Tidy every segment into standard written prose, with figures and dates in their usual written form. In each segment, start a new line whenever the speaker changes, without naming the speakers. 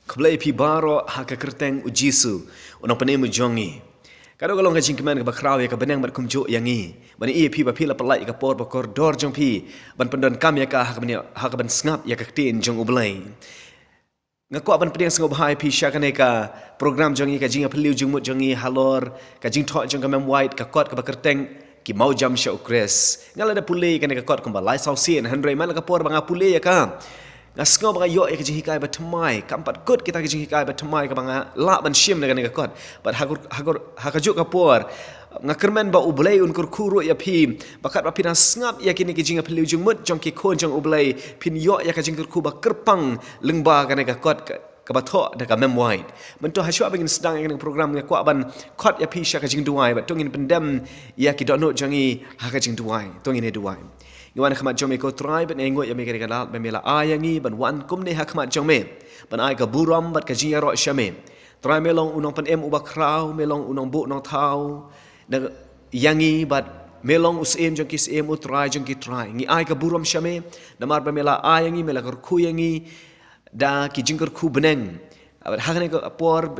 Blei pi baro haka kerteng ujisu unang panemu jongi. Kalau ka jingkeman ka bakraw ya ka benang mat kumjo yangi. Bani pi ba pi la pelai ka por ba koridor jong pi ban pendon kam ya ka haka ban ngap ya ka tin jong ublai. Ngaku ban pedang sengop hai pi syakane ka program jongi ka jinga peliu jong mut jongi halor ka jing thok jong ka mem white ka kot ka bakerteng ki mau jam sya ukres. Ngala da pulei ka ne ka kot ka balai sausien handrei man ka por ba pulei ya ka. Ngasngo banga yo ya kajing hikai ba thamai kampat kut kita kajing hikai ba thamai ka banga la ban shim na ka kot but hakajuk ka por ngakermen ba ublei unkur kuru ya phi bakat ba pina ngap ya kini kajing apeliu jungmut jong ki khon jong ublei pin yo ya kajing ku ba kerpang lengba ka kot ka ba tho da ka mem wide mento haswa bangin sedang yang program ya kwa ban kot ya phi sha kajing duai ba tungin pendem ya ki dono jangi hakajing duai tungin e duai Iwan khmat jome ko tribe ne ngot ya me ka dal me la ayangi ban wan kum ne khmat jome ban ai ka buram bat ka jiya ro shame try me long unong pan em uba kraw me long unong bu nong thau na yangi bat me long us em jong kis em u try jong ki try ngi ai ka buram shame na mar ba me la ayangi me la ku yangi da ki jingker ku beneng bat hakane ko por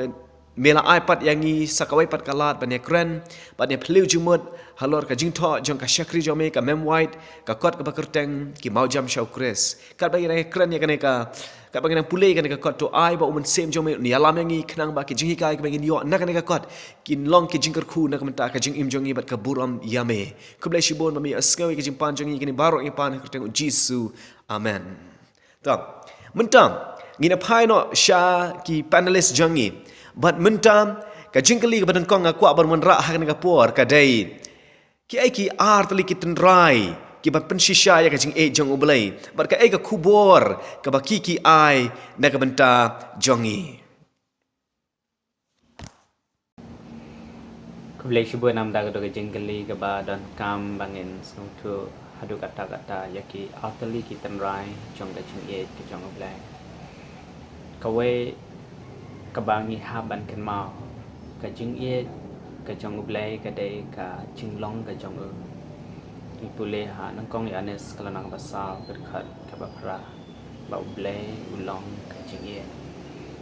Mela iPad yangi sakawai pat kalat ban ekran ban ne peliu jumut halor ka jingtho jong ka syakri jome ka mem white ka kot ka bakerteng ki mau jam shau kres kat bagi ne ekran ya kane ka kat bagi ne pulei kane ka kot to ai ba umun sem jome ni alam yangi khnang ba ki jingi kai ka bagi yo na kane ka kot kin long ki jingker khu na ka menta ka jing im jongi bat ka buram yame kublai shibon mami askawi ka jimpan jongi kini baro ipan kerteng jisu amen ta mentam ngina pai no sha ki panelist jongi But mentam ka jingkali ka badan kong akwa bar menra hak ne ka por ka dai ki ai ki art li ki tenrai ki bat pensisha ya ka jing e jong ublai bar ka ai ka kubor ka ba ki ai na ka benta jongi
Kublai shubu nam da ka jingkali ka ba dan kam bangin sung tu hadu kata ya ki art li ki tenrai jong ka jing e ki jong ublai ka we kabangi haban kan mau ka jingieit ka jong blei ka dei ka jinglong ka jong ipule ha nang kong ya anes kala nang basal berkat ka bapra ba blei ulong ka jingieit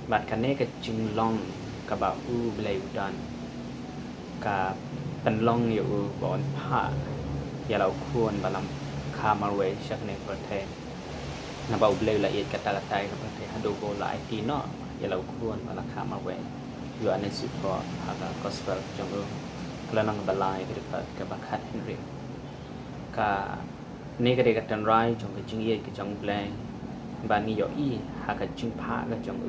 bat kane ka jinglong ka ba u blei udan ka penlong yu bon pha ya lau khuon balam kha marwe shak ne prothe na ba blei la iet ka ta tai ka prothe hadu go la ti no ya lau khuon bala kha marwe yu ane support aga gospel jong kala nang balai ka ka ba khat henry ka ne ka de ka tan rai jong ka jing ye ka jong blei ba ni yo i ha ka jing pha ka jong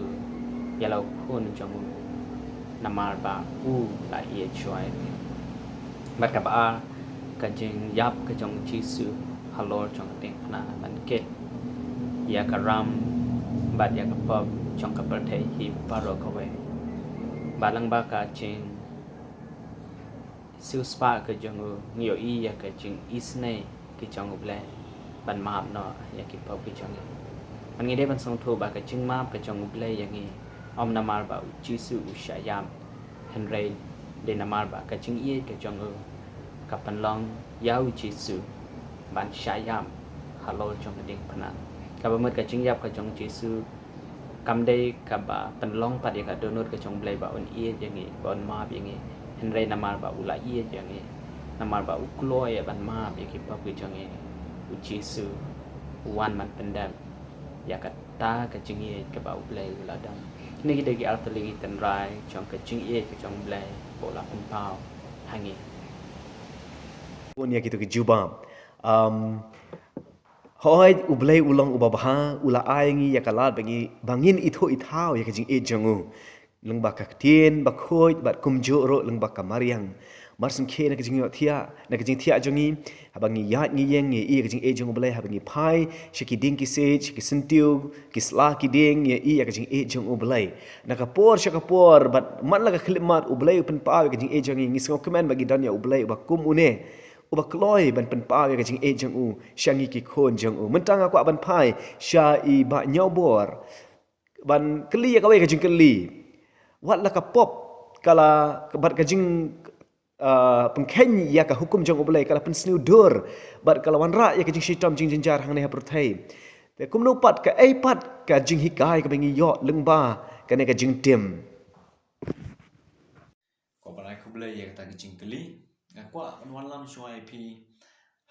ya lau khuon jong namar ba u la ye choi bat ka ba ka jing yap ka jong jisu halor jong te na ban ket ya ka ram bat ya ka pop jong ka per the hi paro ka we balang ba ka jing siu spa ka jong ngio i ya ka jing isne ki jong ble ban map no ya ki pop ki jong an ngi de ban song thu ba ka jing map ka jong ble ya ngi om namar ba jisu ushayam henry de namar ba ka jing i ka jong ka pan long yau jisu ban shayam halo jong ding panan ka ba mut ka jing yap ka jong jisu kam dei ka ba pan long pa de ka donor ka jong blai ba on i yang ngi bon ma bi ngi henry namar ba ula i yang ngi namar ba ukloy ban ma bi ki pa ki jong ngi u jisu wan man pendam ya ka ta ka jing i ka ba blai ula dam ni ki de ki altali tan rai jong ka jing i ka jong blai bo la pen pau hangi
pun ya gitu ke jubam hoi ublei ulong ubabha ula aingi ya kalat bagi bangin itho ithau ya kajing e jangu lengba ka tien ba khoi ba kumjo ro lengba ka mariang marsin khe na kajing thia jangi habangi yat ngi yeng ngi e kajing e jangu ublei habangi pai shiki ding ki se shiki sentiu ki sla ki ding ya e ya kajing e jangu ublei na ka por shaka por bat man la ka khlimat ublei pen pa ya kajing e jangi ngi so komen bagi dan ya ublei ba kum une uba kloi ban pen pa ya jing e jang u shangi ki khon jang u mentang aku ban pai sha i ba nyobor ban kli ya kawe ka jing kli wat la ka pop kala bat ka jing pengkhen ya ka hukum jang u belai kala pen sniu dur bat kala wan ra ya ka jing shitam jing jinjar hang ne ha prothai te kum no pat ka ai pat ka jing hikai ka bengi yo lengba ka kene ka jing tim
ko balai ko Blei ya kata kecing keli ngakwa wan lam suai pi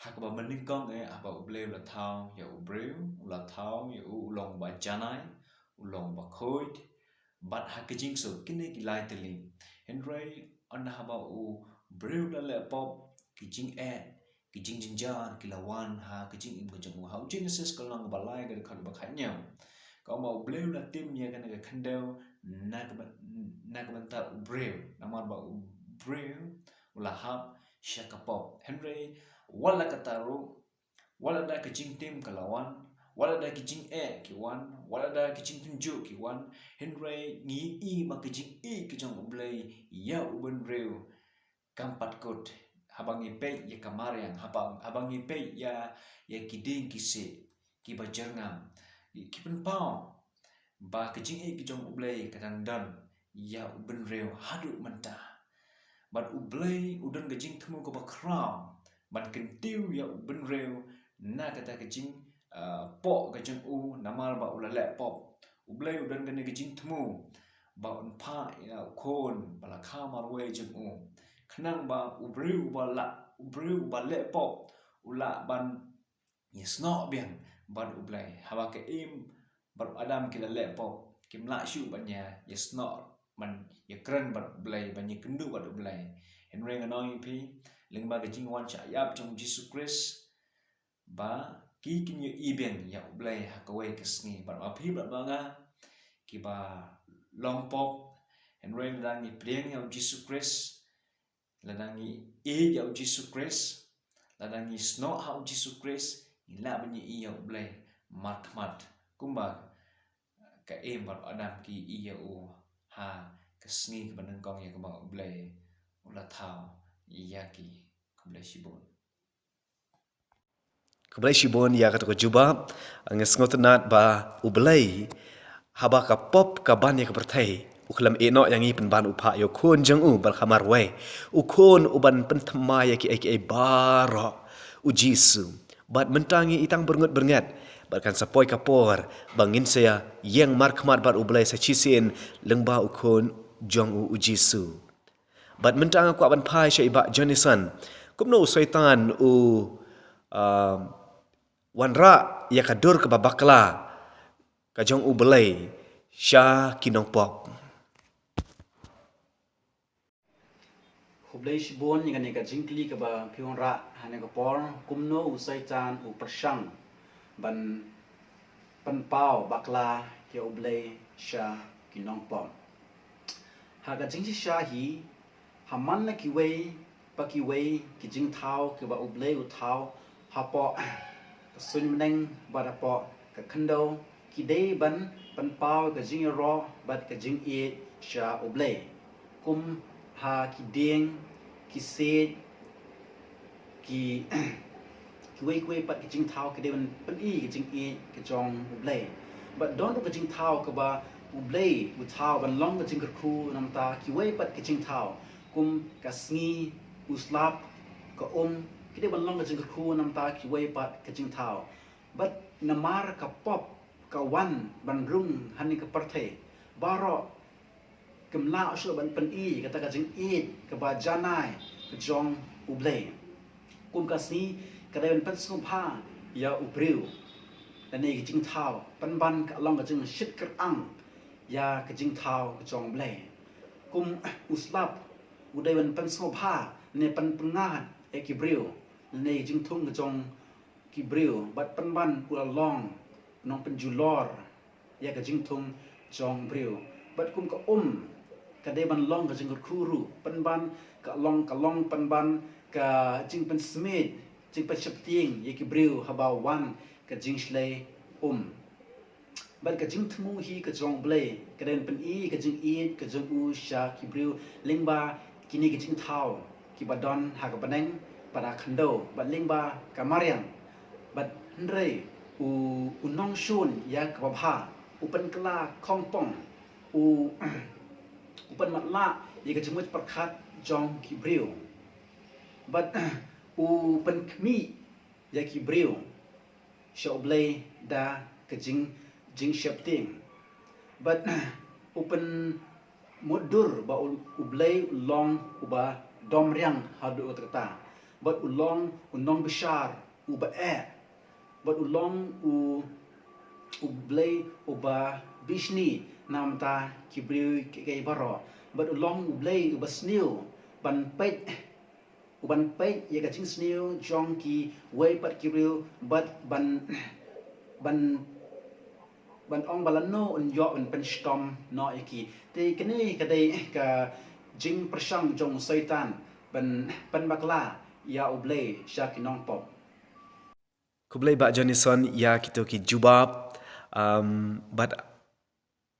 hak ba mening kong apa Blei la thau ya Briew la thau ya long ba janai long ba khoit bat hak kecing so kini kilai teli henry on haba Briew la le pop kecing kecing jinjan kilawan ha kecing im kecing hau genesis kalau balai ga khat ba khanyam kau mau Blei la tim ya kan ga khandel nak banta Briew nama ba Briew la hab shakapop henry wala kataru wala da kecing tim kalawan wala da kecing kiwan wala da kecing tunjuk kiwan henry ngi ma kecing kejong Blei ya uben Briew kampat kot habangi pe ya kamar yang habangi pe ya kiding kise ki bajernam ki penpau ba kecing kejong Blei kadang dan ya uben Briew hadu mentah bat Blei udan kecing temu ko bakraw ban kentiu ya uben Briew na kata kecing po kecing namar ba ulale pop Blei udan kene kecing temu ba unpa ya kon bala kamar we jeng kenang ba Briew ba le pop ula ban yesno biang ban Blei hawa ke bar adam kila le pop kimla shu banya yesno man ya keren bat Blei banyi kendu bat Blei henry nganoi pi lingba kecing wan cha yap trong Jesus Christ ba ki kinye ibeng ya Blei hakawai kesni bat api bat banga ki ba long pop henry dangi prieng ya Jesus Christ ladangi ya Jesus Christ ladangi sno ha Jesus Christ ila banyi ya Blei mat kumba ka bat adam ki iya ha kesni ke benengkong ya keba Blei ulah tahu iyaki Blei shibun
Blei shibon ya kata ko juba ngesngotenat ba Blei haba ka pop ka ban ya ka bertai uklam eno yang i penban upa yo kon jeng bal khamar we ukon uban pentema ya ki bara ujisu bat mentangi itang berngat bahkan sapoi kapor bangin saya yang markmat bat Blei sa chisin lengba ukon jong ujisu bat mentang aku aban pai syai ba Jonathan kumno syaitan wanra ya kadur ke babakla ka jong Blei sya kinong pop
Blei shibon yang ka jingkli ka ba pion ra hane ka por kumno usaitan persang ban penpau bakla ke Blei sya kinong pop ha ka jingsi syahi haman na kiwei pakiwei ki jing thau ke ba Blei thau ha po sun meneng ba da po ka khando ki dei ban penpau ka jing ro bat ka jing sya Blei kum ha ki ding ki se ki wei pat ki jing thau ki den pen ki jing ki jong Blei but don ka jing thau ka ba Blei thau ban long ka jing khu nam ta ki wei pat ki jing thau kum ka sngi uslap ka ki de ban long ka jing khu nam ta ki wei pat ka jing thau but namar ka pop ka wan ban rung hani ka parthe baro kemla usho ban pen kata ka jing ka ba janai ka jong Blei kum ka si ka den pen sum pha ya Briew dan ni jing thau pan ban ka long ka jing shit ker ang ya ka jing thau ka jong Blei kum uslap udai ban pen sum pha ne pan pengat ki Briew ne jing thung ka jong ki Briew bat pan ban kula long nong pen julor ya ka jing thung jong Briew bat kum ka kadai ban long ka jing kuru pan ka long pan ka jing pen smith jing pen shapting ye ki Briew haba wan ka jing shlei ban ka jing thmu hi ka jong Blei kadai pen ka jing ka jong sha ki Briew lingba kini ka jing thau ki badon ha ka baneng pada khando bat lingba ka mariam bat ndrei nong shun ya ka bha pen kla khong pong upan matla ye ka jemut perkhat jong ki Briew but upan kmi ya ki Briew sha Blei da ka jing shapting but upen mudur ba ublay long uba dom riang hadu kata bat ulong unong besar uba bat ulong ublay uba bisni namta kibriu ke baro bat ulong ublay uba sniu ban pet uban pet ya gaching sniu jong ki way pat kibriu bat ban ong balano un yo un pen stom no iki te kene kadai ka jing persang jong saitan ban pen bakla ya ublay sha kinong pop
Kublai ba Jonison ya kita ki jubab but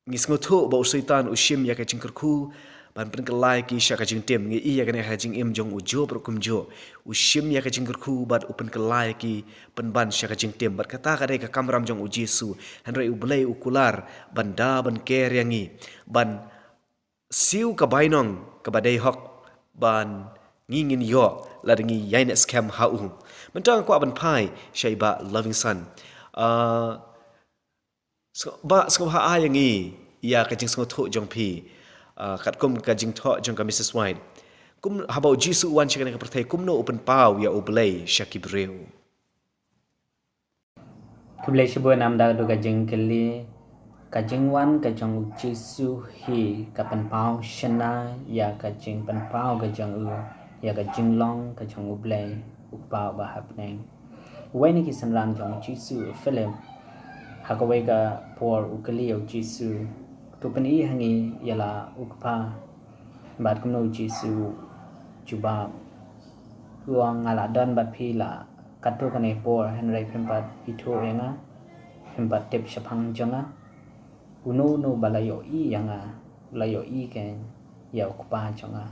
ngis ngoto ba usaitan ushim ya ka jingkerku ban pen kelai ki sha ka jing tem ngi iya ka ne ha jing im jong ujo prokum jo ushim ya ka jingkerku bat upen kelai ki pen ban sha ka jing tem bat kata ka dai ka kamram jong ujisu hanrai ublai ukular banda ban ker yangi ban siu ka bainong ka badai hok ban ngingin yo la dengi yain scam hau mentang ko ban pai shaiba loving son so ha ayangi ya ka jing so tho jong pi kat kum ka jing tho jong ka Mrs White kum habau jisu wan chikane ka perthai kum no open pau ya oblay shaki Briew
Kublai shibu nam da do ka jingkeli ka jingwan ka jong jisu hi ka pan pau shana ya ka jing pan pau ka jong ya ka jinglong ka jong ublay upau ba happening when ki sanran jong jisu film hakawai ka por ukali o jisu to pan i hangi yala ukpa bat kumno jisu juba ruang ala dan bat phila katu kane por henry pempat itu enga pempat tip shapang jonga uno no balayo i yanga layo i ken ya ukpa jonga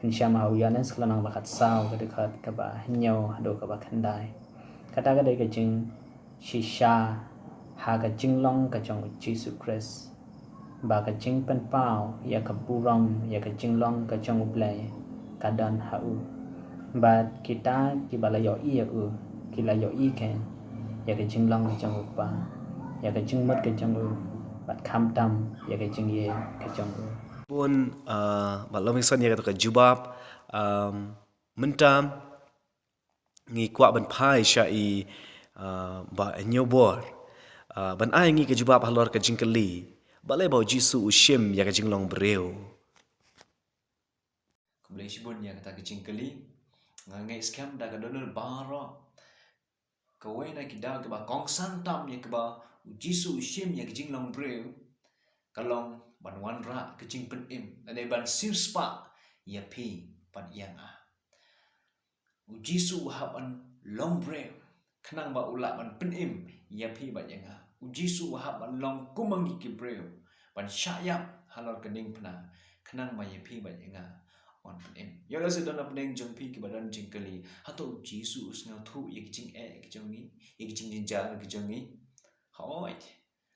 pensyama uyanan sekelanang bakat saw kedekat kaba henyau hado kaba kandai kata kadai ka jing shisha ha ka jinglong ka jong Jesus Christ ba ka jing pen pau ya ka buram ya ka jinglong ka jong ublay kadan hau ba kita ki balayo i ya ki layo i ken ya ka jinglong ka jong upa ya ka jingmat ka jong bat kham tam ya ka jingieit ka jong
pun ba loving son ya ka jubab mentam ngi kwa ban pai sha i ba nyobor ban ai ngi ka jubab halor ka jingkeli balai bau jisu ushim ya ka jinglong Briew
Kublai shibun ya kata ka jingkeli ngai scam da ka donor baro kawai na ki da ka ba kong santam ya ka ba jisu ushim ya ka jinglong Briew kalong ban wan ra ka jing pen im na ban sim spa ya pi pan yang jisu haban long Briew kanang ba ula ban pen im ya pi ba yang jisu haban long kumangi ki Briew ban syayap halor kening pena kanang ba ya pi ba yang on pen im yo la se don apneng jong pi ki badan jingkeli hato jisu usnga thu ye jing ki jongi ye jing jinja ki jongi hoi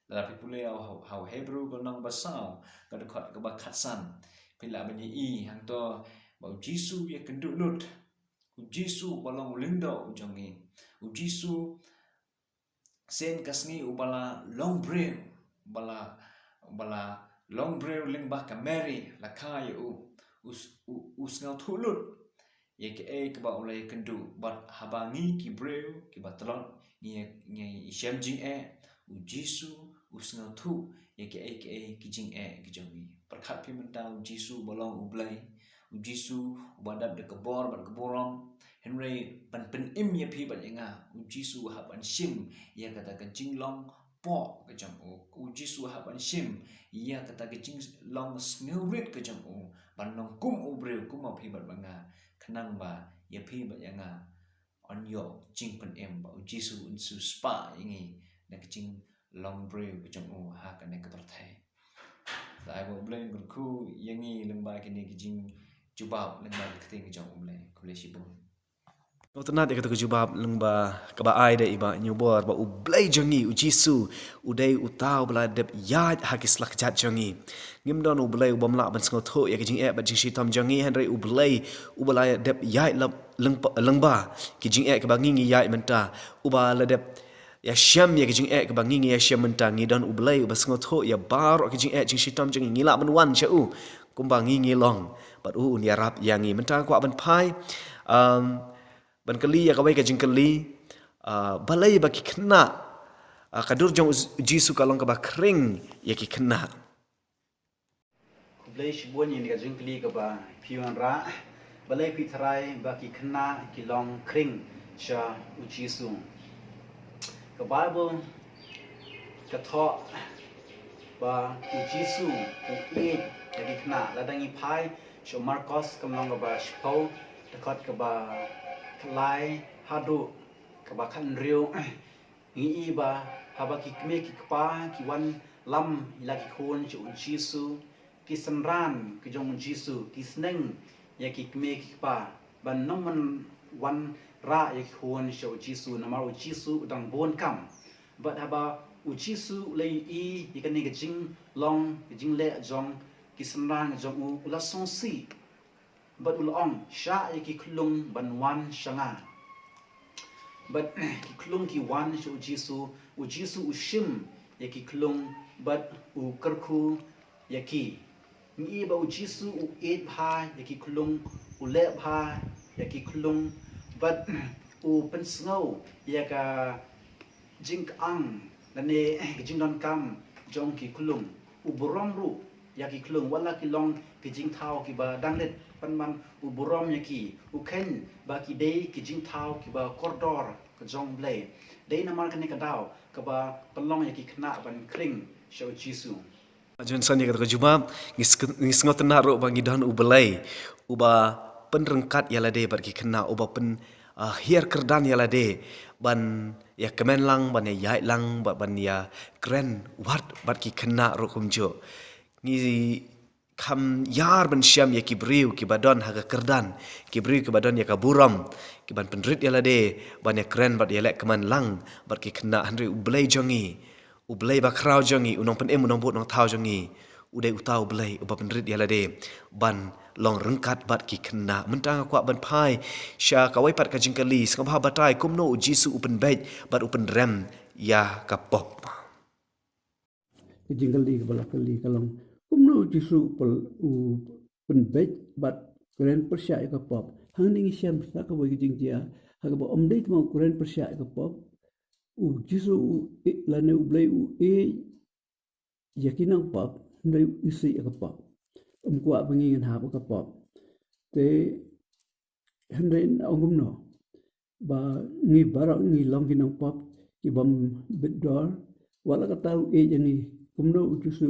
la pi pule how Hebrew ko nang basau ka dekat ka ba khatsan pila ban i hang to ba jisu ye kendut lut jisu balong lindo jongi jisu sen kasni ubala long Briew bala long Briew lingba ka Mary la kai us ngau thulut ye ke ke ba ulai kendu bat habangi ki Briew ki batlon ngi shem jing jisu us ngau thu ye ke ki jing ki jongi perkhat pi mentau jisu balong ublai jisu ubadap de kebor bat keborong henry pan pen im ye pi bat yenga jisu haban shim ye kata ka jinglong po ka jong jisu haban shim ye kata ka jing long snowrit ka jong ban long kum Briew kum ma pi bat banga kanang ba ye pi bat yenga on yo jing pen im ba jisu unsu spa yengi na ka jing long Briew ka jong ha ka ne ka perthai dai bo bleng ku yengi lengba ki ni jing jubab lengba ka ting jong bleng ku le shibun
Kau tenat ya kata kejubab lengba kebaai de iba nyubor ba ublay jangi ujisu udai utau bela dep yad hakis lak jat jangi ngimdon ublay ubamla ban sngo ya kijing ba jing shitam jangi henry ublay ubala dep yad lengba kijing ke bangi ngi yad menta ubala dep ya syam ya jingieit ke bangi ya syam mentangi dan ublei basngot ya bar ke jingieit jing shitam jing ngila menwan chau kumbangi ngilong bat ya rap yangi mentang kwa ban pai ban kali ya kawai ke jing kali balai baki kena kadur jong jisu kalong ke bakring ya ki kena
Blei shibun yang dekat jengkli ke ba piuan ra balai pitrai baki kena kilong kring sha ujisu ke Bible ke tho ba ujisu u jadi kena ladangi pai sha Marcos kamlong ke ba shpau dekat ke ba kelai hadu ke ba kan riu ngi ba habaki kme ki kpa ki wan lam ilaki khon sha ujisu ki senran ki jong Jisu ki sneng ya ki kme ki pa ban nong man wan ra ya ki hon sho Jisu namar Jisu dang bon kam but haba Jisu lei I ya kan ni jing long jing le jong ki senran jong u la song si but ul ong sha ya ki klung ban wan shanga but ki klung ki wan sho Jisu u shim ya ki klung but u karku ya ki ngi ba Jisu u bha yaki klung u le bha yaki klung but u pensngo yaka jing ang dane jing don kam jong ki klung u borom ru yaki klung wala ki long ki jing thao ki ba danglet panman u borom yaki u ken ba ki dei ki jing thao ki ba kordor ka jong Blei dei namar kan ka daw ka ba pelong yaki kna ban kring sho Jisu
Jun san ya kata juma ngis ngot na ro bangi dan ubelai uba penrengkat ya lade barki kena uba pen hiar kerdan ya lade ban ya kemen lang ban ya yai lang ban ya kren wat barki kena ro kumjo ngi kam yar ban syam ya ki Briew ki badon haga kerdan ki Briew ki badon ya kaburam ki ban penrit ya lade ban ya kren bat ya lek kemen lang barki kena handri ubelai jongi Blei bakrau jongi unong pen unong bot nong tau jongi udai utau Blei uba penrit ya lade ban long rengkat bat ki kena mentang aku ban pai sya kawai pat ka jingkali skabha batai kumno Jisu upen bej bat upen rem ya kapop
jingkali kepala kali kalong kumno Jisu u penbej bat keren persya ka pop hang ning siam sa ka bagi jingjia ha ka om dei mo keren persya ka pop u Jisu lane u Blei u yakinang pop ndai isi ka pop kwa bangin ha ka pop te handai ongum no ba ngi bara ngi long kinang pop ki bam bidor wala ka tau jani kumno Jisu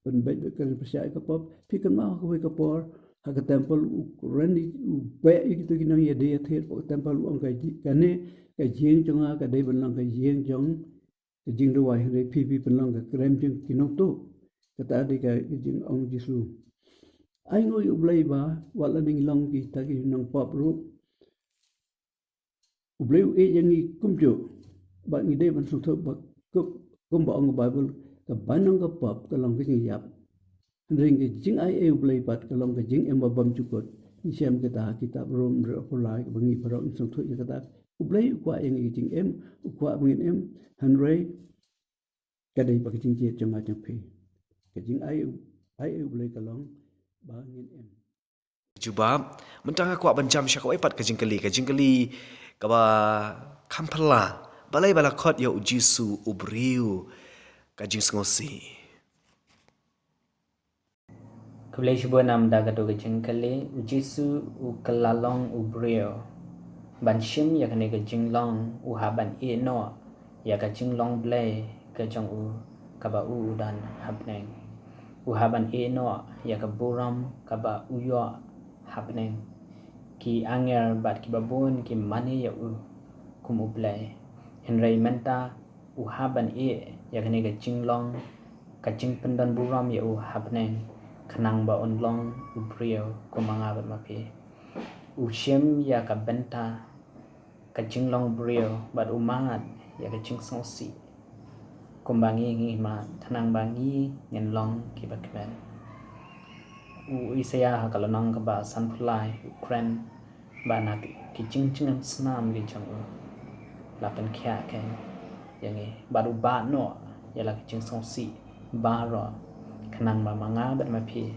pen bej ka persya ka pop pi kan ma ka ka por ha ka temple u rendi u be gitu kinang ya de the temple u ang ka kane cái giếng trong cái đây bên lòng cái giếng trong cái giếng đó vậy đây phi bên lòng cái krem trong cái nông tu cái ta đi cái giếng ông Giêsu anh ngồi Blei ba wala ning long kita cái nông pop ru Blei yang ni kumjo ba ngi đây bên sung thơ ba kum ba ông Bible cái ban nông cái pop cái lòng cái gì yap ring cái giếng ai Blei ba cái lòng cái giếng em ba bam chukot ni xem kita rom ro polai bangi parok sung thơ kita Blei kwa yang jing em kwa bangin em hanrei kadai bagi jingieit trong ajang phi cái jing ai Blei kalong bangin em
juba mentang aku bancam sya kawai pat ka jingkali ka ba kampala balai bala khot ya Jisu u Briew ka jing ngosi
Blei shibun nam da gato ke jingkali Jisu u kalalong u Briew ban shim ya kane ke jinglong u haban no ya ka jinglong Blei ke jong u ka ba u dan habneng u haban no ya ka buram ka ba u yo habneng ki anger bat ki babun ki mani ya u kum u Blei henrei menta u haban ya kane ke jinglong ka jing pendan buram ya u habneng kanang ba onlong u Briew kumanga bat mapi ushim ya ka benta ka jinglong Briew bat umat ya ka jing songsi kumbangi ngi ma tanang bangi ngen long ki bakben u isaya ha kalonang ka ba sanpulai ukren ba na ki jing snam gi jong u lapan kya ken yang ni baru ba no ialah kecing songsi ba ro kenang ma manga bat ma phi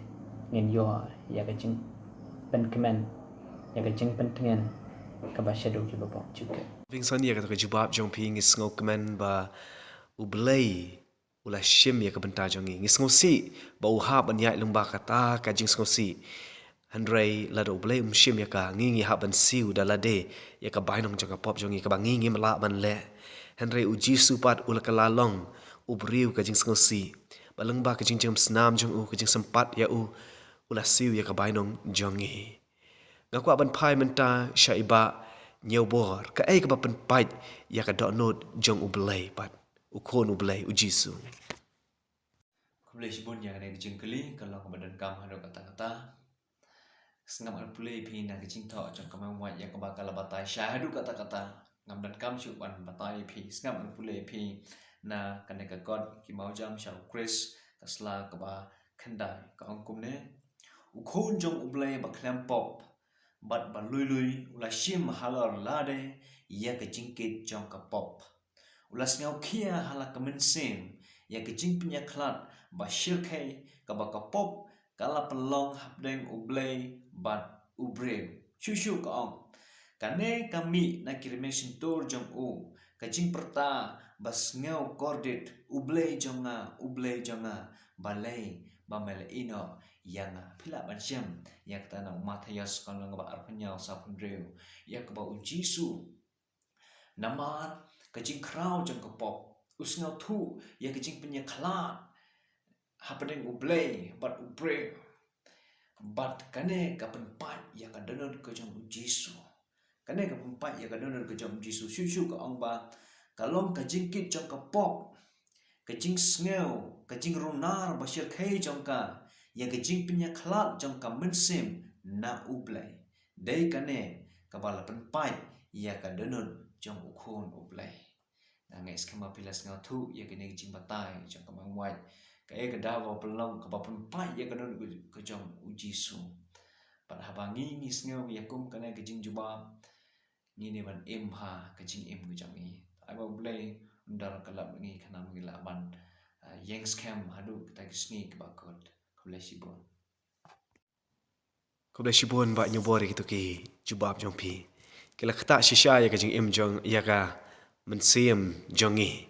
ngin yo ya kecing pen kemen ya kecing pen tengen ka ba shadow ki ba juga
Ving son ya ka jubab jong pi ngis ngok men ba u Blei ula shim ya ka benta jong ngis ngosi ba u ha ban ya lung ba kata ka jing ngosi Handrei la do Blei shim ya ka ngi ha ban siu da la de ya ka bai nong jong ka pop jong ka ba ngi mala ban le Handrei u jisu pat ula ka la long u Briew ka jing ngosi ba lung ba ka jing jom snam jong u ka jing sempat ya u ula siu ya ka bai nong jong ngi ngakwa ban pai menta shaiba nhiều bor ka ai ka ba pen pai ya ka do not jong u Blei pat u kon u Blei u jisu
Kublai sibun yang ada jengkeli kalau kebadan kam ada kata-kata sengam al pulai pi na kecing tho jong kamang wat yang kebakal batai syahadu kata-kata ngam dan kam syuban batai pi sengam al pulai pi na kane ka god ki mau jam syau Chris kasla keba khandai ka angkum ne u khon jong u Blei ba klam pop bat ba lui ula shim halar lade ya ka jingkit jong ka pop ula sngau kia hala ka mensim ya ka jing punya klat ba shirkai ka ba ka pop kala pelong hapdeng u Blei bat u Briew shushu ka ong kane kami na kirimen tor jong u ka jing perta ba sngau kordit u Blei jonga balai ba mele ino yang pila ban syam yang tanah Matias kalau ngaba arpanyal sa Briew ya ka ba u Jisu namat ka jing krau jong ka pop usngau thu ya ka jing punya klat happening u Blei but u Briew but kane ka penpat ya ka donor ka jong u Jisu kane ka penpat ya ka donor ka jong u Jisu shu ka ong ba kalong ka jingkit jong ka pop ka jing sngew ka jing ronar ba shir khai jong ka ya ka jing punya klat jong ka mensim na u Blei dei kane ka bala penpat ya ka donor jong u khon u Blei ngai skema pilas ngau thu ya ka ne jing batai jong ka mang wai ka e ka dawa pelong ka ba penpat ya ka donor ka jong u Jisu pada habangi ni sngew ya kum kane ka jing juba ni ne ban em ha ka jing em ka jong ni ai ba Blei undar kalap ni kana mengila ban yang scam hadu kita sneak bakot Kublai sibun
Kublai sibun ba nyobor gitu ki jubab jong pi kila kata shisha ya ka jing em jong ya ka mensim jong ngi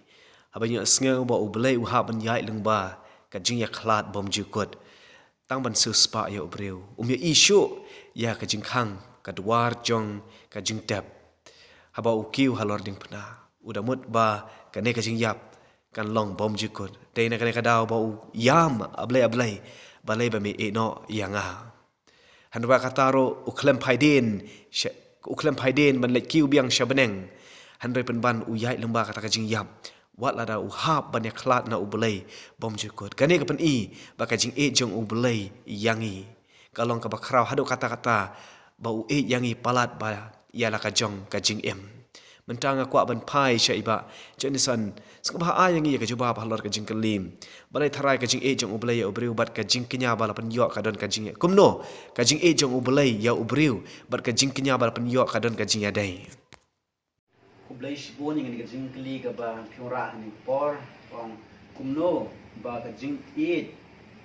abanya sngew ba u Blei u ha ban yai lung ba ka jing ya klat bom jukot tang ban su spa ya u Briew ya ishu ya ka jing khang ka duar jong ka jing tap haba u kiu halor ding pna udah mut ba ka ne ka jing yap kan long bom jukot dei na ka daw ba u yam ablai balai ba mi e no yanga hanwa kataro u klem phaiden ban le kiu biang shabeneng hanre pen ban u yai lengba kata ka jing yap wat la da u hap ban ya klat na u Blei bom jukot ka ne ka pen i ba ka jing e jong u Blei yangi kalong ka ba khrau hado kata-kata ba u e yangi palat ba ya la ka jong ka jing em mentang aku ban pai syaiba jenisan sekaba ayang ia ka juba ba halor ka jing kelim balai tharai ka jing e jong u Blei ya u Briew bat ka jing kenya bala pen yo ka don ka jing kumno ka jing e jong u Blei ya u Briew bat ka jing kenya bala pen yo ka don ka jing ya dai
Kublai sibun yang ka jing kli ka ba pyora ni por ong kumno ba ka jing it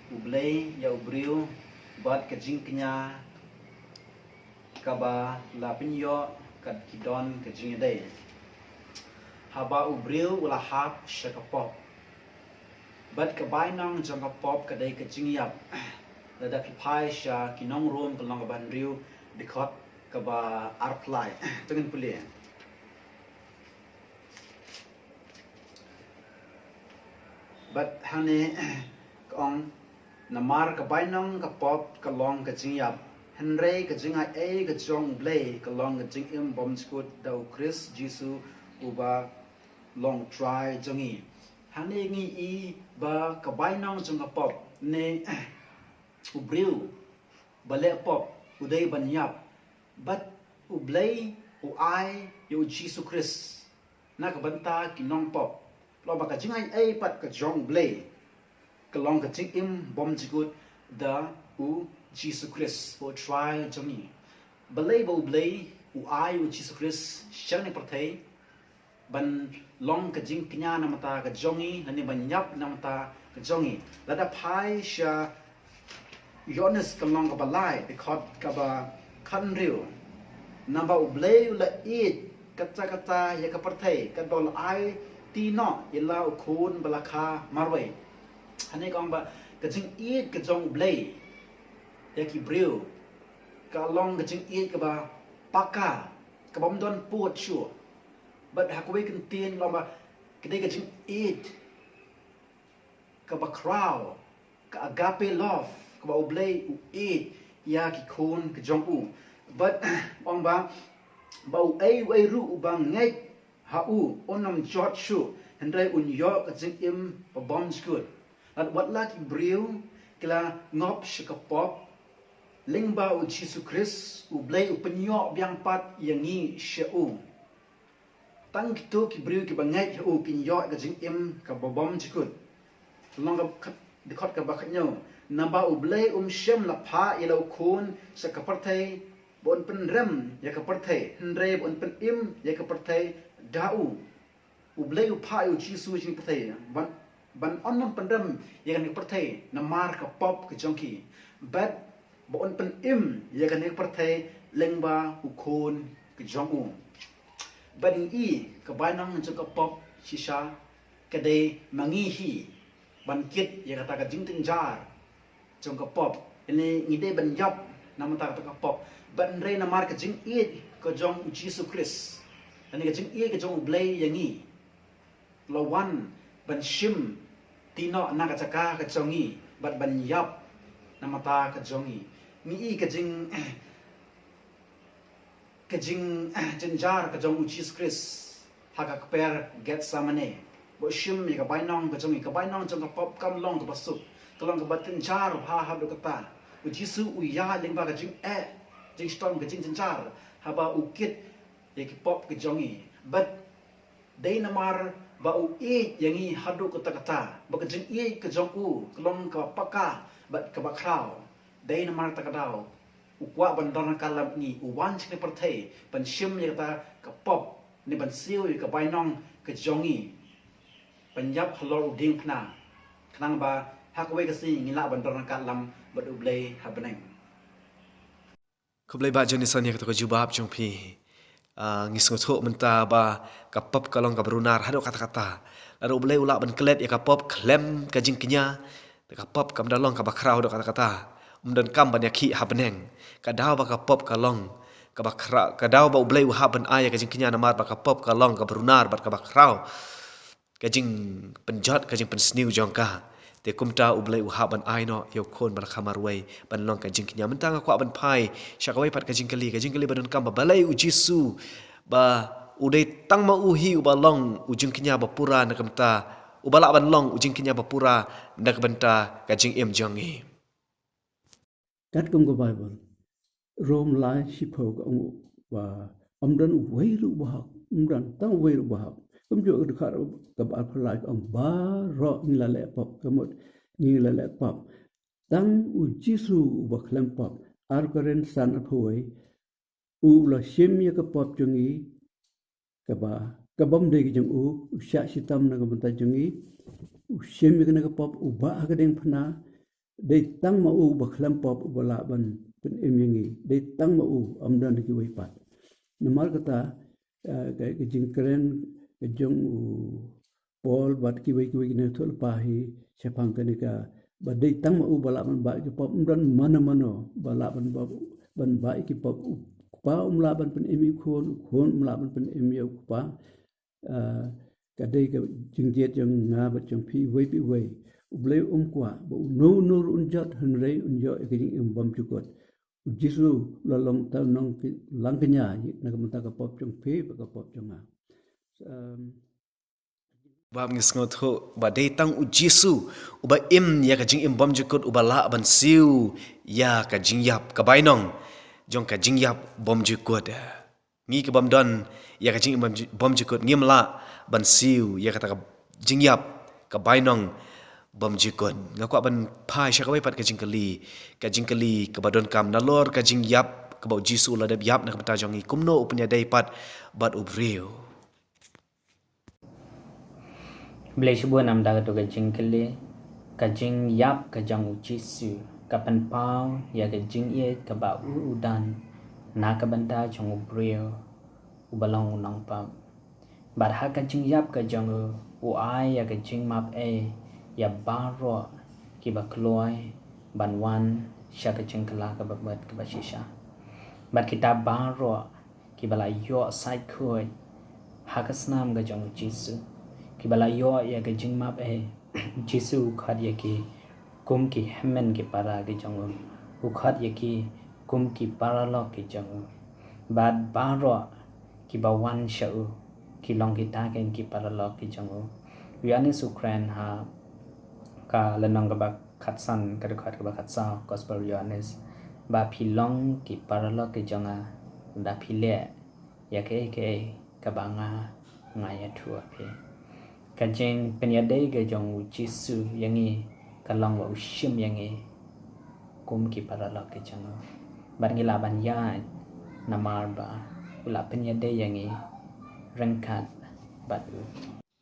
u Blei ya u Briew bat ka jing kenya ka ba la pen yo kad kidon ka jing dai haba u Briew ula hap shakapop bat ka bainang jong ka pop ka dai ka jing yap la da pai sha kinong rom ka long ka ban Briew dikot ka ba arplai tengen puli bat hane kong namar ka bainang ka pop ka long ka jing yap Henry ka jing ai ka jong Blei ka long ka jing im bom skut da Chris Jisu uba long try jongi hane ngi i ba ka bainang jong ka pop ne u Briew bale pop udai ban yap but u Blei u ai u Jisu Chris na ka banta kinong pop lo ba ka jing ai pat ka jong Blei ka long ka jing im bom skut da u Jesus Christ for try jongi balai bo Blei u ai u Jesus Christ shang ni pertai ban long ka jing knya na mata ka jongi na ni banyap na mata ka jongi la da pai sha Jonas ka long ka balai because ka ba kan riu namba ublei la it kata ya ka partai ka dol ai ti no ila ukun balaka marwai hani kong ba ka jing it ka jong ublei ya ki Briew ka long ka jing it ka ba paka ka bom don puat sure but hakwe kan tien long ba ka de ka jing it ka ba crow ka agape love ka ba ublei u it ya ki kun ka jong u but ong ba bau ai wei ru bang ngai ha u onam jot shu hendai un yo ka jing im ba bom skut at wat la ki Briew kila ngop shikapop lingba u Jesus Christ u blei u penyo biang pat yangi sheu tang kitu ki Briew ki bangai u pinyo ka jing im ka ba bom skut long ka dikot ka ba khnyo namba u blei shem la pha ilo kun sa ka partai bon pen rem ya ka partai hendai bon pen im ya ka partai dau u blei u pha u Jesus jing partai ban onam pendem yang ni partai namar ka pop ke jongki but bon pen im yang ni partai lengba ukon ke jongu ban i ka banang jong ka pop shisha ka de mangi hi ban kit yang kata ka jing ting jar jong ka pop ini ngide ban yap nama ta ka pop ban re namar ka jing i ka jong Jesus Christ ani ka jing i ka jong blei yangi lawan ban shim tino na ka chaka ka jongi bat ban yap na mata ka jongi ni I ka jing jenjar ka jong Jesus Christ ha ka per get samane bo shim mi ka bainong ka jongi ka bainong jong ka pop kam long ka basuk ka long ka batin jar ha do ka ta u Jesus u ya ling ba ka jing jing storm ka jing jenjar ha ba u kit ye ki pop ka jongi but dei namar ba u yangi hadu kata ba ka jing ka jong u klong ka paka ba ka ba kraw dei na mar ta ka daw u kwa ban don ka lam ni u wan chne parthai ban shim ya ta ka pop ni ban siu ka bai nong ka jongi ban yap halor u ding khna khnang ba hakwe ka si ngila ban don ka lam ba u blei habneng
ko blei ba joni san ya ka jubab jong phi ngisngo tho menta ba kapap kalong ka brunar hado kata-kata lalu blei ula ban klet ya kapop klem ka jingknya kapop kam dalong ka bakrau do kata-kata dan kam ban yakhi habneng ka daw ba kapop kalong ka bakra ka daw ba blei ha ban aya ka jingknya namar ba kapop kalong ka brunar ba ka bakrau ka jing penjot ka jing pensniu jongka te kumta ublei uha ban aino yo kon ban khamarwei ban long ka jingknya mentang ko ban pai syakawai pat ka jingkali ban kam ba balai u Jisu ba udai tang ma uhi u balong u jingknya ba pura na kamta u bala ban long u jingknya ba pura nak benta ka jing em jongi
kat kum ko Bible rom lai shipo ko wa amdan wei ru ba amdan tang wei ru ba kum jo ka ka ka ba phalai ko ba ro ni la le pop kamot ni la le pop tang u Jisu ba khlem pop ar karen san aphoi u la shim ya ka pop jungi ka ba ka bom de jung u sha sitam na ka mata jungi u shim ya ka pop u ba ka ding phna de tang ma u ba khlem pop u la ban pen em yangi de tang ma u amdan ki wei pat namal kata ka jing karen ka jung u Paul bat ki wei ne thol pa hi chapang ka ni ka ba de tang ma u ba la ban ba ki pop amdan mana ba la ban ba ki pop pa la ban pen em khon la ban pen em yo pa ka de ka jingieit jong nga ba jong phi wei pi wei blei kwa ba no unjat hanrei unjo ke jing bam chukot Jisu la long ta nong lang kenya na ka mata ka pop jong phi ba ka pop jong nga
bab ngisngo tho ba de tang u Jisu u ba im ya ka jing im bam jukot u ba la ban siu ya ka jing yap ka bainong jong ka jing yap bom jukot ngi ka bam don ya ka jing bom jukot ngim la ban siu ya ka ta ka jing yap ka bainong bom jikon ngakwa ban phai shakawai pat ka jingkali ka badon kam nalor ka jing yap ka bau Jisu la deb yap na ka ta jongi kumno upnya dai pat bat ubriu
Blei sebuah nam dah tu ke jingkeli, ke jingiap ke jang ujisu, ke penpau ya ke jingieit ke ba udan, na ke benda jang Briew, ubalong unang pam. Bad ha ke jingiap ke jang uai ya ke jing map ya baro ki ba kloy ban wan sya ke jingkela ke babet ke ba shisha. Bad kita baro ki bala yo sai khoi ha ke snam ke jang ujisu. Ki bala yo ya ke jing map jisu khat ya ki kum ki hemen ki para ki jong ukhat ya ki kum ki para lo ki jong bad baro ki bawan shau ki long ki ta ken ki para lo ki jong wiani sukran ha ka lenong ka ba khatsan ka khat ka ba khatsa gospel yanis ba philong ki para lo ki jong da phile ya ke ka ba nga ya thua phe kajeng penyadai ke jong jisu yangi kalong wa ushim yangi kum ki parala ke jong bar ngila ban ya namar ba ula penyadai yangi rengkat batu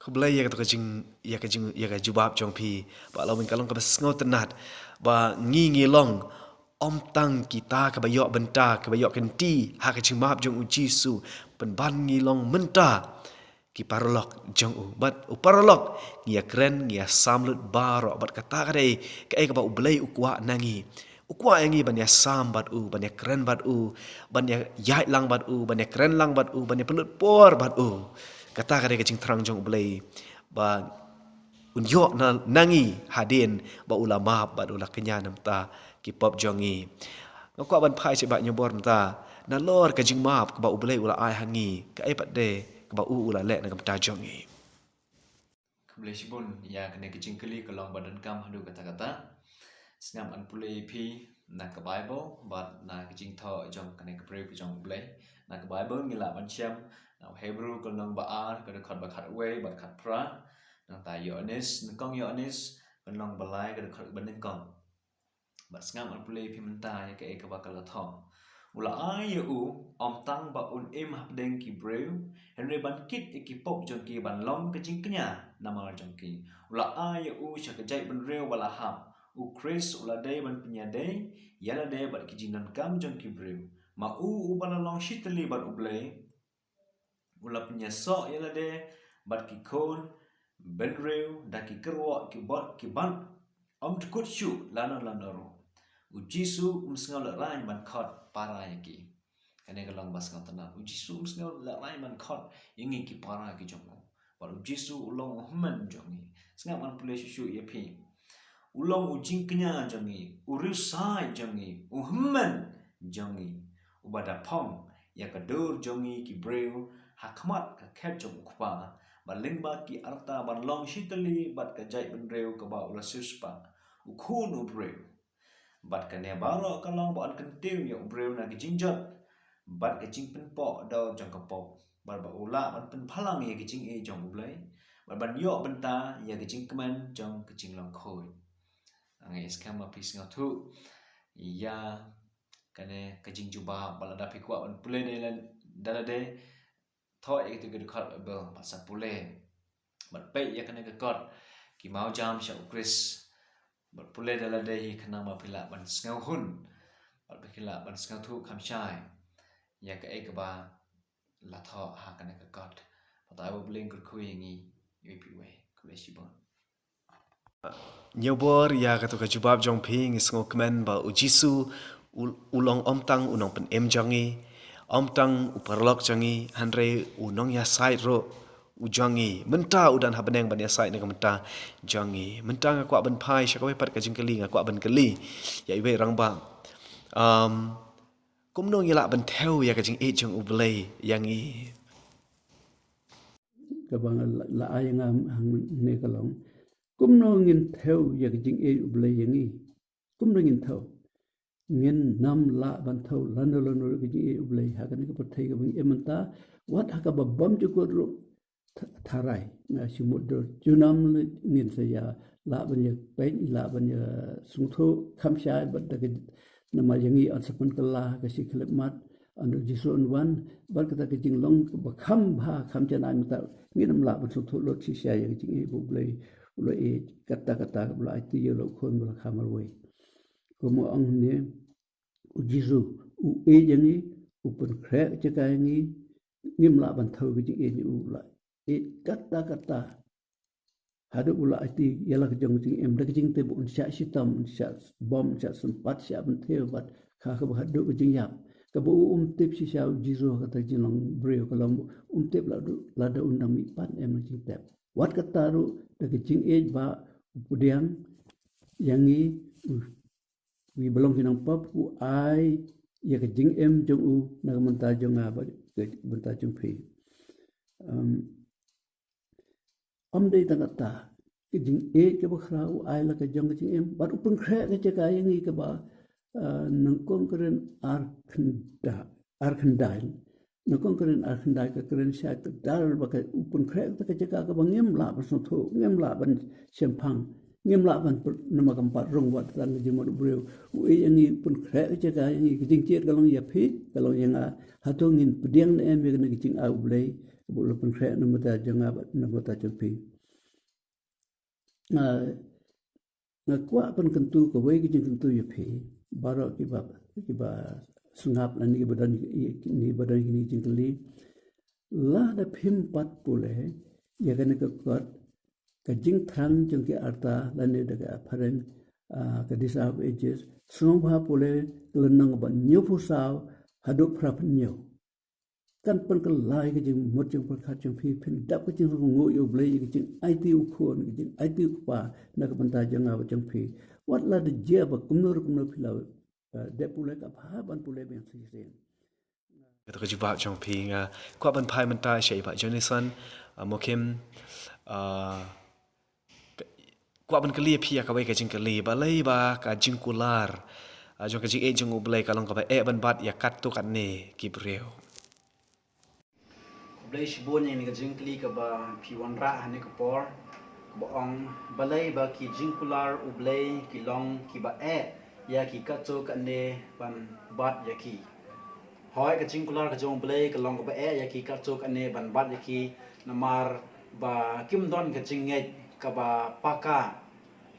Blei ya ka jing ya ka jubab jong phi ba lo min kalong ka bas ngau tenat ba ngi long om tang kita ka ba yok benta ka ba yok kenti ha ka jing map jong jisu pen ban ngi long menta ki parolok jong bat parolok ngia kren ngia samlut baro bat kata kade ka e ka ba Blei ukwa nangi ukwa yangi ban ya sam bat ban ya kren bat ban ya yai lang bat ban ya kren lang bat ban ya pelut por bat kata kade ka jing trang jong Blei ba unyo na nangi hadin ba ulama ba ula kenya namta ki pop jongi ngakwa ban phai se ba nyobor namta na lor ka jing map ka ba Blei ula ai hangi ka ai pat de ka ba ula le na kam ta jongi
Blei sibun ya kena kejingkeli kelong badan kam hadu kata-kata sengam an pulei pi na ke Bible but na kejing tho jong kena ke Briew jong Blei na ke Bible ngila ban siam na Hebrew kelong ba ar ke khat ba khat we ba khat pra na ta Yohanes kong Yohanes kelong balai ke khat ban kong but sengam an pulei pi menta ya ke ba kala tho ula ai om tang ba un im hap deng ki Briew henry ban kit ki pop jong ki ban long ke jing kenya namar jong ki ula ai sha ke jai ban reu bala hap Chris ula day ban punya day yala day bat ki jinan kam jong ki Briew ma bala long shitali bat Blei ula punya so yala day bat ki kon ben reu da ki kerwa ki bot ki ban om tukut shu lana ro Jisu msngal rai man khot para yaki kane galang bas ngatana Jisu msngal rai man khot yingi ki para ki jongo par Jisu ulong hman jongi snga man pule shu yepi ulong ujing kenya jongi urusai jongi uhman jongi ubada pong yakadur jongi ki Briew hakmat ka khet jong khpa balingba ki arta ban long shitali bat ka jai ban reu ka ba ula suspa ukhun Briew bat ka ne baro ka long ba an kentiu ya Briew na ki jingjot bat ka jing pen po do jong ka pop bat ba ula ban pen phalang ya ki jing e jong Blei bat ban yo benta ya ki jing keman jong ki jing long khoi angai skama pis ngatu ya kane ka jing juba bala da pikwa ban pule de lan dala de tho ya ki tu khat ba sa pule bat pe ya kane ka kot ki mau jam sha Chris bat pule dala de hi khana ma phila ban ngau hun bat phila ban ngau thu kham chai ya ka e ka ba la tho ha kana ka kot patai bo bling kur khui ngi pi we ku le shibon
nyobor ya ka to ka jubab jong phi ngi sngo kmen ba Jisu ulong om tang unong pen em jongi om tang uparlok jongi hanre unong ya sai ro ujangi menta udan habeneng ban ya sai ne menta jongi menta nga kwa ban phai sha ko pat ka jingkeli nga kwa ban keli ya iwe rang ba cũng nông như là bên theo ya cái chừng ít chừng Blei yang i
ka bang la ay nga hang ne ka long kum no ngin theo ya ka jing e Blei yang i kum no ngin theo ngin nam la ban theo lan lo ka jing e Blei ha ka ne ka pathai ka bang emanta wat ha ka ba bam ju ko ro tharai na simut do junam ngin se ya la ban ya pen la ban ya sung tho kham sha ba da ka nama yang i at sapan kala ka si khlep mat anu jisu wan bar kata ke jing long ba kham bha kham janai mata nginam la ban su thu lo chi sha ye jing e bu blei lo e kata bla ti ye lo khon bla khamar we como ang ne u jisu u e jangi u pun kre che ka ngi ngim la ban thau ke jing e ni u la e kata hadu ula ati yala ke jong jing em da ke jing te bu sha shitam sha bom sha sempat sha ban the bat kha ka hadu ke jing yap ka bu tip si sha jizo ka ta jing long Briew ka long tip la da undang mi pan em jing tep wat ka taru da ke jing e ba pudiang yangi we belong kinang pap u ai ya ke jing em jong u na menta jong a ba ke menta jong phi dei tangata ke jing e ke ba khra u ai la ke jong ke jing em ba upun khre ke ka yangi ke ba nang kong keren arkhandai nang kong keren arkhandai ke keren sha ke dar ba ke upun khre ke ka ba ngem la ba so tho ngem la ban sempang ngem la ban nama kampat rong wat tan jing mo Briew u e yangi upun khre ke ka yangi ke jing chet kalong ya phi kalong yang a hatong in pediang ne em ke ne jing au blei bu lo pun khre nama ta jong a nama ta jong phi na kwa pan kentu ko wei ki jing kentu ye phi baro ki ba sungap na ni badan ni jing kali la da phim pat pule ya kan ka kot ka jing thang jong ki arta la ne da ka pharen ka disadvantages sung bha pule lenang ba nyu pu sao hadu prap nyu kan pan ka lai ke jing mot jing par khat jing phi phin dap ke jing ngo yo blei ke jing ai ti u khon ke jing ai ti pa na ka panta jang a jing phi wat la de je ba kumnor phi la de pule ka pha ban pule ben si sen
Kata ko jibab jong pi nga kwa ban pai man ta shai ba Jonathan mokim kwa ban kali pi ka wei ka jing kali ba lei ba ka jing kular jong ka jing e jong u blei ka long ka ba e ban bat ya kat tu kan ne ki Briew
Blei shibon yang ni ka jing kli ka ba piwan ra hane ka por ba ong balai ba ki jing kular u blei ki long ki ba e ya ki ka cho ka ne ban bat ya ki hoi ka jing kular ka jong blei ka long ka ba e ya ki ka cho ka ne ban bat ya ki namar ba kim don ka jingieit ka ba paka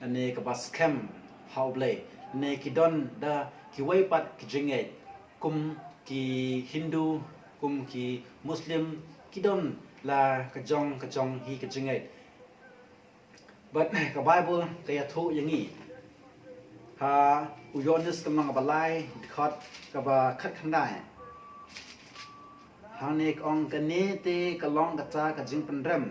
ane ka ba scam how blei ne ki don da ki wei pat ki jingieit kum ki Hindu kum ki Muslim kidon la kajong hi ka jingai but ka Bible ka ya thu yangi ha uyonis ka mang balai khot ka ba khat khandai ha nek ong ka ne te ka long ka cha ka jing pandram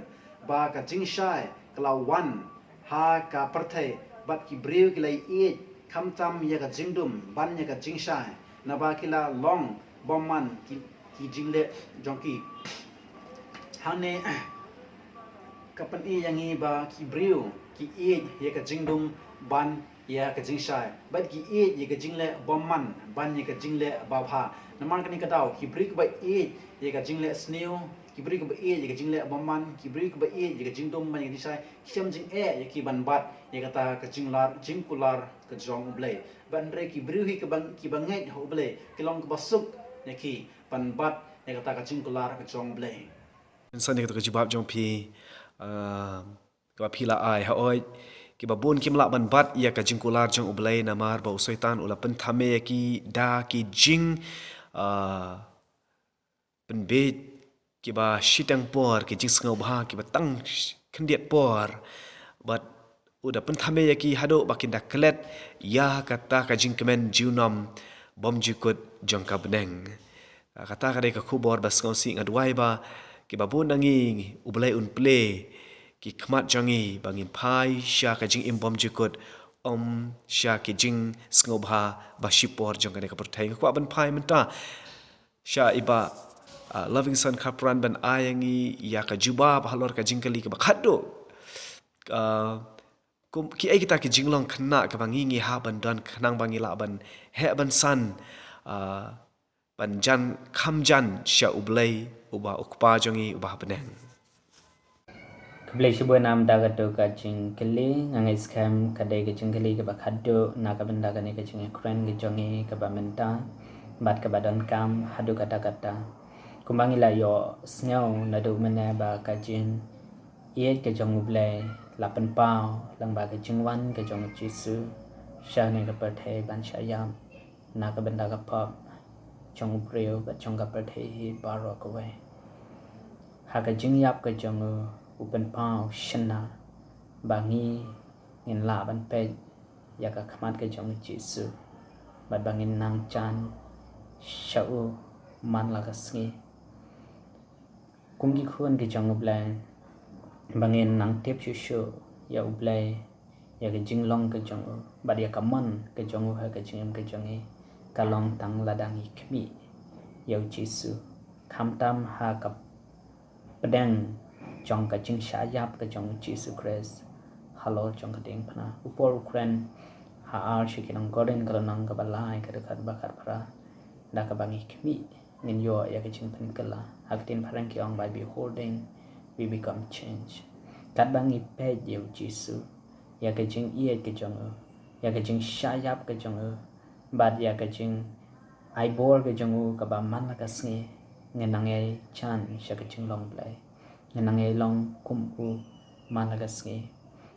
ba ka jing shai ka la wan ha ka parthai bat ki Briew ki lai e kham tam ya ka jingdum ban ya ka jing shai na ba ki la long bomman ki jingle jongki hane kapan e yangi ba ki Briew ki e ye ka jingdum ban ya ka jingshai bat ki e ye ka jingle bomman ban ye ka jingle ba pha namar kani ka daw ki Briew ba e ye ka jingle snail ki Briew ba e ye ka jingle bomman ki Briew ba e ye ka jingdum ban ye ka jingshai khiam jing e ye ki ban bat ye ka ta ka jinglar jingkular ka jong blei ban re ki Briew hi ka ban ki bangai ho blei ki long ka basuk ye ki ban bat ye ka ta ka jingkular ka jong blei
san ni kata ko jibab jong pi ka pi la ai ha oi ki ba bun kim la ban bat ya ka jing kular jong u blei na mar ba usaitan ula pen thame ki da ki jing pen bet ki ba shitang por ki jing sngau ba ki ba tang khendiat por but uda pen thame ya ki hado bakin da klet ya kata ka jing kemen jiunom bom jikut jong ka beneng kata ka dei ka khubor bas ngau si ngadwai ba ki ba bun nangi u blei un play ki khmat jangi bangin phai sha ka jing im bom jikut sha ki jing sngau ba ba shipor jong ka dei ka perthai ka ban phai man ta sha iba loving son kapran ban ayangi ya ka juba ba halor ka jing kali ka ba khaddo kum ki ai kita ki jinglong khna ka bangi ngi ha ban dan khnang bangi la ban he ban san ban jan kham jan sha ublei uba ukpa jongi uba beneng
Blei shibon nam daga to ka jing kali ngangai scam kadai ka jing kali ka ba khaddo na ka benda ka ne ka jing kren ka jongi ka ba menta bat ka badan kam hadu kata-kata kumbangi la yo snow na du mena ba ka jing ye ke jong Blei la pen pao lang ba ke jing wan ke jong Jisu sha ne ka per the ban sha yam na ka benda ka pop jong Briew ka jong ka per the hi baro ka we ha ka jing yap ka jong u pen pao shna ba ngi ngin la ban pe ya ka khamat ke jong Jisu bat bangin nang chan shau man la ka sngi kumgi khun ke jong Blei bangin nang tep shu ya Blei ya ke jing long ke jong bat ya ka man ke jong ha ke jing ke jong ka long tang la dang khmi ya Jisu kham tam ha ka pedang jong ka jing sha yap ke jong Jisu Christ halo jong ka ding phana upor ukren ha ar shi kinang golden ka nang ka balai ka khat ba khat phra da ka bangi khmi ngin yo ya ke jing phan kala haktin pharang ki ong by beholding we become change kat bangi pe ye Jisu ya ke jing ye ke jong ya ke jing sha yap ke jong bad ya ke jing ai bor ke jong ka ba man la ka sngi ngin nang e chan sha ke jing long Blei ngin nang e long kum u man la ka sngi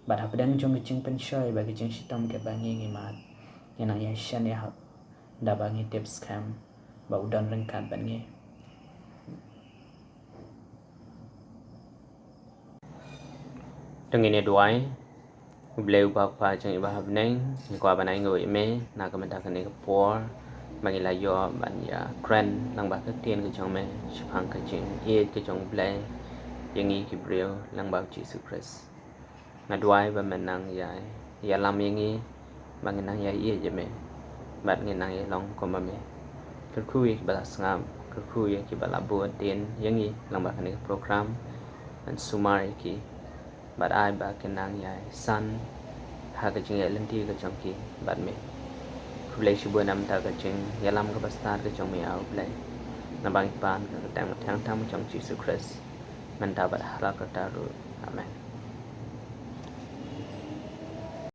bad ha pedang jong ke jing pen shoy ba ke jing shitam ke bangi ngi mat ngin nang e shan ya da bangi tips scam ba udan reng kan ban ngi tengene duai Blei ba pa jang iba habneng ni kwa banai ngoi me na ka menta ka ne ka por bangi la yo ban ya kren lang ba ka tien ka jong me shphang ka jing ye ka jong Blei yangi ki Briew lang ba Jesus Christ na duai ba menang ya lam yangi bangi nang ya ye je me bat ngi nang ye long ko ma me ka khu ba sngam ka khu ye ki ba la bu tien yangi lang ba ka ne program an sumari ki but ai ba kenang yai san ha ka jing lenti ka chong ki bat me Blei shibu nam ta ka jing yalam ka pastar ka chong me au Blei na bang pan ka tang thang tham chong Jesus Christ man ta bat hala ka ta ru amen